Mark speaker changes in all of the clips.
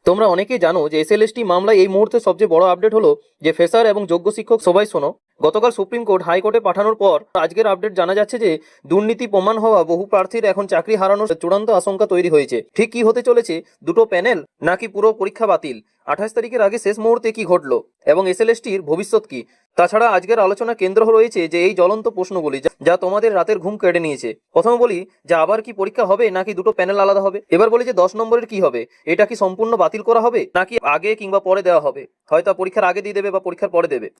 Speaker 1: তোমরা অনেকেই জানো যে এসএলএসটি মামলায় এই মুহূর্তে সবচেয়ে বড় আপডেট হলো যে ফ্রেশার এবং যোগ্য শিক্ষক সবাই শোনো। গতকাল সুপ্রিম কোর্ট হাইকোর্টে পাঠানোর পর আজকের আপডেট জানা যাচ্ছে যে দুর্নীতি প্রমাণ হওয়া বহু প্রার্থীর এখন চাকরি হারানোর চূড়ান্ত আশঙ্কা তৈরি হয়েছে। ঠিক কি হতে চলেছে? দুটো প্যানেল নাকি পুরো পরীক্ষা বাতিল? 28 তারিখের আগে শেষ মুহূর্তে কি ঘটলো এবং এসএলএসটির ভবিষ্যৎ কি? তাছাড়া আজকের আলোচনা কেন্দ্র রয়েছে যে এই জ্বলন্ত প্রশ্নগুলি যা তোমাদের রাতের ঘুম কেড়ে নিয়েছে। প্রথমে বলি যে আবার কি পরীক্ষা হবে নাকি দুটো প্যানেল আলাদা হবে। এবার বলি যে 10 নম্বরের কি হবে, এটা কি সম্পূর্ণ বাতিল করা হবে নাকি আগে কিংবা পরে দেওয়া হবে? হয়তো পরীক্ষার আগে দিয়ে দেবে বা পরীক্ষার পরে দেবে।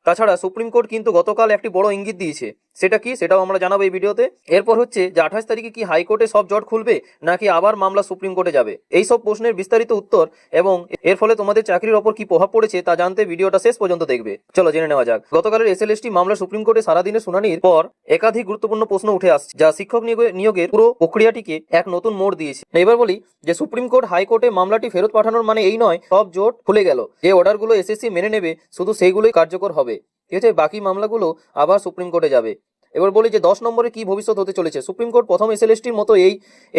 Speaker 1: তাছাড়া সুপ্রিম কোর্ট কিন্তু গতকাল একটি বড় ইঙ্গিত দিয়েছে, সেটা কি সেটাও আমরা জানাবো এই ভিডিওতে। এরপর হচ্ছে যে 28 তারিখে কি হাইকোর্টে সব জট খুলবে নাকি আবার মামলা সুপ্রিম কোর্টে যাবে, এই সব প্রশ্নের বিস্তারিত উত্তর এবং এর ফলে তোমাদের চাকরির ওপর কি প্রভাব পড়েছে তা জানতে ভিডিওটা শেষ পর্যন্ত দেখবে। চলো জেনে নেওয়া যাক। গতকালের এসএলএসটি মামলা সুপ্রিম কোর্টে সারাদিনের শুনানির পর একাধিক গুরুত্বপূর্ণ প্রশ্ন উঠে আসছে, যা শিক্ষক নিয়োগের পুরো প্রক্রিয়াটিকে এক নতুন মোড় দিয়েছে। এবার বলি যে সুপ্রিম কোর্ট হাইকোর্টে মামলাটি ফেরত পাঠানোর মানে এই নয় সব জট খুলে গেল। যে অর্ডারগুলো এসএসসি মেনে নেবে শুধু সেইগুলোই কার্যকর হবে, ঠিক আছে? বাকি মামলাগুলো আবার সুপ্রিম কোর্টে যাবে। এবার বলি যে 10 নম্বরে কি ভবিষ্যৎ হতে চলেছে। সুপ্রিম কোর্ট প্রথম এসএলএসটির মতো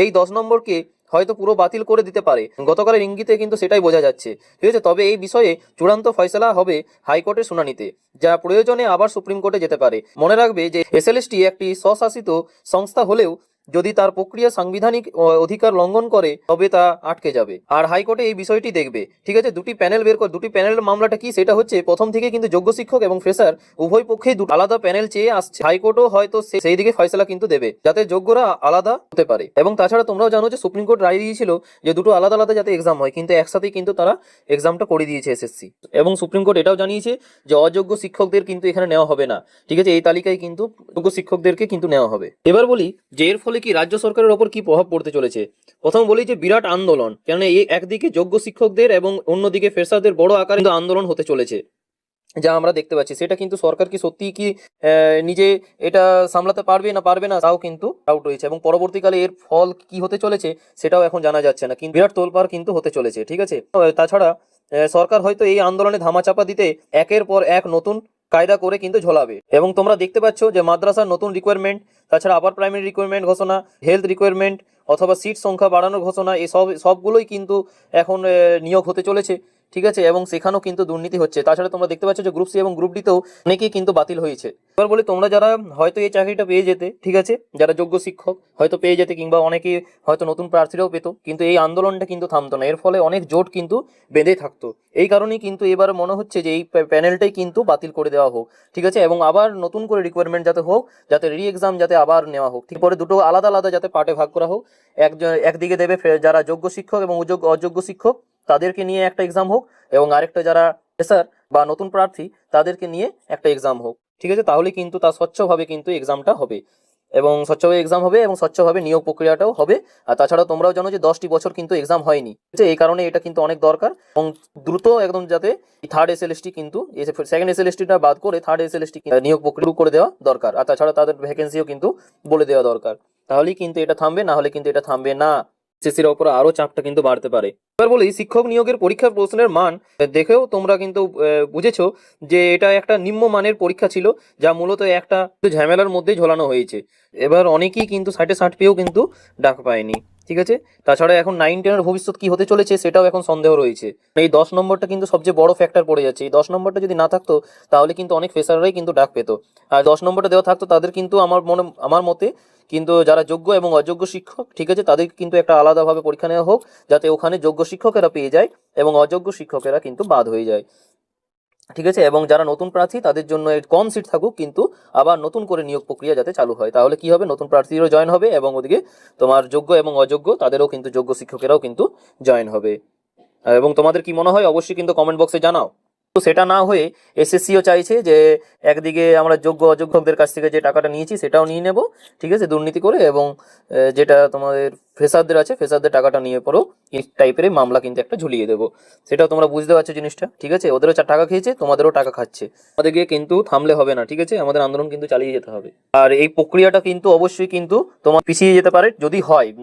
Speaker 1: এই 10 নম্বরকে হয়তো পুরো বাতিল করে দিতে পারে। গতকালের ইঙ্গিতে কিন্তু সেটাই বোঝা যাচ্ছে, ঠিক আছে? তবে এই বিষয়ে চূড়ান্ত ফয়সালা হবে হাইকোর্টের শুনানিতে, যা প্রয়োজনে আবার সুপ্রিম কোর্টে যেতে পারে। মনে রাখবে যে এসএলএসটি একটি স্বশাসিত সংস্থা হলেও যদি তার প্রক্রিয়া সাংবিধানিক অধিকার লঙ্ঘন করে তবে তা আটকে যাবে। আর হাইকোর্টে এই বিষয়টি দেখবে, ঠিক আছে? দুটি প্যানেলের মামলাটা কি সেটা হচ্ছে প্রথম থেকে কিন্তু যোগ্য শিক্ষক এবং ফ্রেশার উভয় পক্ষেই আলাদা প্যানেল চেয়ে আসছে। হাইকোর্টও হয়তো সেই দিকে ফয়সালা কিন্তু দেবে যাতে যোগ্যরা আলাদা হতে পারে। এবং তাছাড়া তোমরাও জানো যে সুপ্রিম কোর্ট রায় দিয়েছিল যে দুটো আলাদা আলাদা যাতে এক্সাম হয়, কিন্তু একসাথেই কিন্তু তারা এক্সামটা করে দিয়েছে এসএসসি। এবং সুপ্রিম কোর্ট এটাও জানিয়েছে যে অযোগ্য শিক্ষকদের কিন্তু এখানে নেওয়া হবে না, ঠিক আছে? এই তালিকায় কিন্তু যোগ্য শিক্ষকদেরকে কিন্তু নেওয়া হবে। এবার বলি যে এর ফলে কি রাজ্য সরকারের ওপর কি প্রভাব পড়তে চলেছে। প্রথম বলি যে বিরাট আন্দোলন, কেননা এই একদিকে যোগ্য শিক্ষকদের এবং অন্যদিকে ফ্রেশারদের বড় আকারে কিন্তু আন্দোলন হতে চলেছে, যা আমরা দেখতে পাচ্ছি। সেটা কিন্তু সরকার কি সত্যি কি নিজে এটা সামলাতে পারবে না তাও কিন্তু ডাউট রয়েছে। এবং পরবর্তীকালে এর ফল কি হতে চলেছে সেটাও এখন জানা যাচ্ছে না, কিন্তু বিরাট তোলপাড় কিন্তু হতে চলেছে, ঠিক আছে? তাছাড়া সরকার হয়তো এই আন্দোলনে ধামাচাপা দিতে একের পর এক নতুন কায়দা করে কিন্তু ঝোলাবে। এবং তোমরা দেখতে পাচ্ছ যে মাদ্রাসার নতুন রিকোয়ারমেন্ট, তাছাড়া আপার প্রাইমারি রিকোয়ারমেন্ট ঘোষণা, হেলথ রিকোয়ারমেন্ট অথবা সিট সংখ্যা বাড়ানোর ঘোষণা, এই সবগুলোই কিন্তু এখন নিয়োগ হতে চলেছে, ঠিক আছে? এবং সেখানেও কিন্তু দুর্নীতি হচ্ছে। তাছাড়া তোমরা দেখতে পাচ্ছ যে গ্রুপ সি এবং গ্রুপ ডিতেও অনেকেই কিন্তু বাতিল হয়েছে। এবার বলি তোমরা যারা হয়তো এই চাকরিটা পেয়ে যেতে, ঠিক আছে, যারা যোগ্য শিক্ষক হয়তো পেয়ে যেতে কিংবা অনেকেই হয়তো নতুন প্রার্থীরাও পেতো, কিন্তু এই আন্দোলনটা কিন্তু থামতো না। এর ফলে অনেক জোট কিন্তু বেঁধে থাকতো। এই কারণেই কিন্তু এবার মনে হচ্ছে যে এই প্যানেলটাই কিন্তু বাতিল করে দেওয়া হোক, ঠিক আছে? এবং আবার নতুন করে রিকোয়ারমেন্ট যাতে হোক, যাতে রি এক্সাম যাতে আবার নেওয়া হোক, ঠিক পরে দুটো আলাদা আলাদা যাতে পার্টে ভাগ করা হোক। একদিকে দেবে যারা যোগ্য শিক্ষক এবং অযোগ্য শিক্ষক তাদেরকে নিয়ে একটা এক্সাম হোক, এবং আরেকটা যারা ফ্রেশার বা নতুন প্রার্থী তাদেরকে নিয়ে একটা এক্সাম হোক, ঠিক আছে? তাহলে কিন্তু তা স্বচ্ছভাবে কিন্তু এক্সামটা হবে এবং স্বচ্ছভাবে এক্সাম হবে এবং স্বচ্ছভাবে নিয়োগ প্রক্রিয়াটাও হবে। আর তাছাড়া তোমরাও জানো যে 10টি বছর কিন্তু এক্সাম হয়নি, ঠিক আছে? এই কারণে এটা কিন্তু অনেক দরকার এবং দ্রুত একদম যাতে থার্ড এসএলএসটি কিন্তু সেকেন্ড এসএলএসটিটা বাদ করে থার্ড এসএলএসটি নিয়োগ প্রক্রিয়া করে দেওয়া দরকার। আর তাছাড়া তাদের ভ্যাকেন্সিও কিন্তু বলে দেওয়া দরকার, তাহলেই কিন্তু এটা থামবে, না হলে কিন্তু এটা থামবে না। এসএসসির ওপর আরো চাপটা কিন্তু বাড়তে পারে। এবার বলি শিক্ষক নিয়োগের পরীক্ষার প্রশ্নের মান দেখেও তোমরা কিন্তু বুঝেছো যে এটা একটা নিম্নমানের পরীক্ষা ছিল, যা মূলত একটা ঝামেলার মধ্যেই ঝোলানো হয়েছে। এবার অনেকেই কিন্তু 60 পেয়েও কিন্তু ডাক পায়নি, ঠিক আছে? তাছাড়া এখন 9-10-এর ভবিষ্যৎ কি হতে চলেছে সেটাও এখন সন্দেহ রয়েছে। এই 10 নম্বরটা কিন্তু সবচেয়ে বড় ফ্যাক্টর পড়ে যাচ্ছে। এই 10 নম্বরটা যদি না থাকতো তাহলে কিন্তু অনেক ফ্রেশাররাই কিন্তু ডাক পেতো। আর 10 নম্বরটা দেওয়া থাকতো তাদের কিন্তু আমার মতে কিন্তু যারা যোগ্য এবং অযোগ্য শিক্ষক, ঠিক আছে, তাদের কিন্তু একটা আলাদাভাবে পরীক্ষা নেওয়া হোক, যাতে ওখানে যোগ্য শিক্ষকেরা পেয়ে যায় এবং অযোগ্য শিক্ষকেরা কিন্তু বাদ হয়ে যায়, ঠিক আছে? এবং যারা নতুন প্রার্থী তাদের জন্য কম সিট থাকুক, কিন্তু আবার নতুন করে নিয়োগ প্রক্রিয়া যাতে চালু হয়। তাহলে কি হবে, নতুন প্রার্থীরাও জয়েন হবে এবং ওদিকে তোমার যোগ্য এবং অযোগ্য তাদেরও কিন্তু যোগ্য শিক্ষকেরাও কিন্তু জয়েন হবে। এবং তোমাদের কি মনে হয় অবশ্যই কিন্তু কমেন্ট বক্সে জানাও। তো সেটা না হয়ে এসএসসিও চাইছে যে একদিকে আমরা যোগ্য অযোগ্যদের কাছ থেকে যে টাকাটা নিয়েছি সেটাও নিয়ে নেব, ঠিক আছে, দুর্নীতি করে, এবং যেটা তোমাদের ফ্রেশারদের আছে ফ্রেশারদের টাকাটা নিয়ে পরেও এই টাইপের মামলা কিন্তু একটা ঝুলিয়ে দেবো। সেটাও তোমরা বুঝতে পারছো জিনিসটা, ঠিক আছে? ওদেরও টাকা খেয়েছে, তোমাদেরও টাকা খাচ্ছে। আমাদেরকে কিন্তু থামলে হবে না, ঠিক আছে? আমাদের আন্দোলন কিন্তু চালিয়ে যেতে হবে। আর এই প্রক্রিয়াটা কিন্তু অবশ্যই কিন্তু তোমার পিছিয়ে যেতে পারে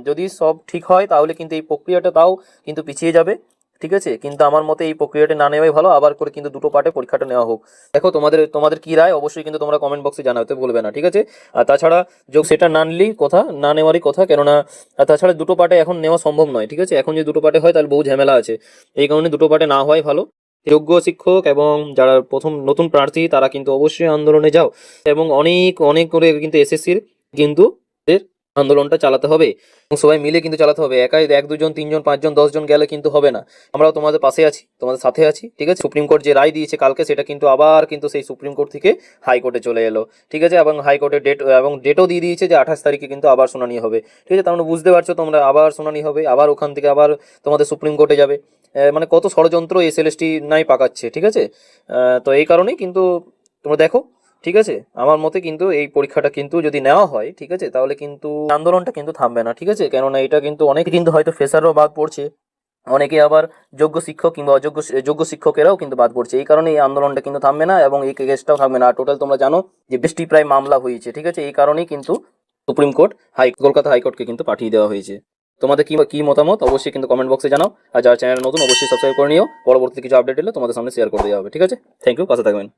Speaker 1: যদি সব ঠিক হয়, তাহলে কিন্তু এই প্রক্রিয়াটা তাও কিন্তু পিছিয়ে যাবে, ঠিক আছে, কিন্তু আমার মতে এই প্রক্রিয়াটা না নেওয়াই ভালো, আবার করে কিন্তু দুটো পার্টে পরীক্ষাটা নেওয়া হোক। দেখো তোমাদের কি রায় অবশ্যই কিন্তু তোমরা কমেন্ট বক্সে জানাতে ভুলবে না, ঠিক আছে। আর তাছাড়া সেটা না নিলেই কথা, না নেওয়ারই কথা, কেননা তাছাড়া দুটো পার্টে এখন নেওয়া সম্ভব নয়, ঠিক আছে। এখন যদি দুটো পার্টে হয় তাহলে বহু ঝামেলা আছে, এই কারণে দুটো পার্টে না হওয়াই ভালো। যোগ্য শিক্ষক এবং যারা প্রথম নতুন প্রার্থী তারা কিন্তু অবশ্যই আন্দোলনে যাও, এবং অনেক অনেক করে কিন্তু এসএসসির কিন্তু এর আন্দোলনটা চালাতে হবে, এবং সবাই মিলে কিন্তু চালাতে হবে। একাই 1 2 জন 3 জন 5 জন 10 জন গেলে কিন্তু হবে না। আমরাও তোমাদের পাশে আছি, তোমাদের সাথে আছি, ঠিক আছে। সুপ্রিম কোর্ট যে রায় দিয়েছে কালকে, সেটা কিন্তু আবার কিন্তু সেই সুপ্রিম কোর্ট থেকে হাইকোর্টে চলে এলো, ঠিক আছে। এবং হাইকোর্টের ডেটও দিয়ে দিয়েছে যে 28 তারিখে কিন্তু আবার শুনানি হবে, ঠিক আছে। তার মানে বুঝতে পারছো তোমরা, আবার শুনানি হবে, আবার ওখান থেকে আবার তোমাদের সুপ্রিম কোর্টে যাবে। মানে কত ষড়যন্ত্র এসএলএসটি নাই পাকাচ্ছে, ঠিক আছে। তো এই কারণেই কিন্তু তোমরা দেখো, ঠিক আছে। আমার মতে কিন্তু এই পরীক্ষাটা কিন্তু যদি নেওয়া হয়, ঠিক আছে, তাহলে কিন্তু আন্দোলনটা কিন্তু থামবে না, ঠিক আছে। কেননা এটা কিন্তু অনেকে কিন্তু হয়তো ফ্রেশারও বাদ পড়ছে, অনেকে আবার যোগ্য শিক্ষক কিংবা যোগ্য শিক্ষকেরাও কিন্তু বাদ পড়ছে। এই কারণে এই আন্দোলনটা কিন্তু থামবে না, এবং এই কেসটাও থামবে না। টোটাল তোমরা জানো যে 20টি প্রায় মামলা হয়েছে, ঠিক আছে। এই কারণেই কিন্তু সুপ্রিম কোর্ট কলকাতা হাইকোর্টকে কিন্তু পাঠিয়ে দেওয়া হয়েছে। তোমাদের কি মতামত অবশ্যই কিন্তু কমেন্ট বক্সে জানাও, আর যারা চ্যানেল নতুন অবশ্যই সাবস্ক্রাইব করে নিও। পরবর্তী কিছু আপডেট এলে তোমাদের সামনে শেয়ার করে দেওয়া হবে, ঠিক আছে। থ্যাংক ইউ, পাশে থাকবেন।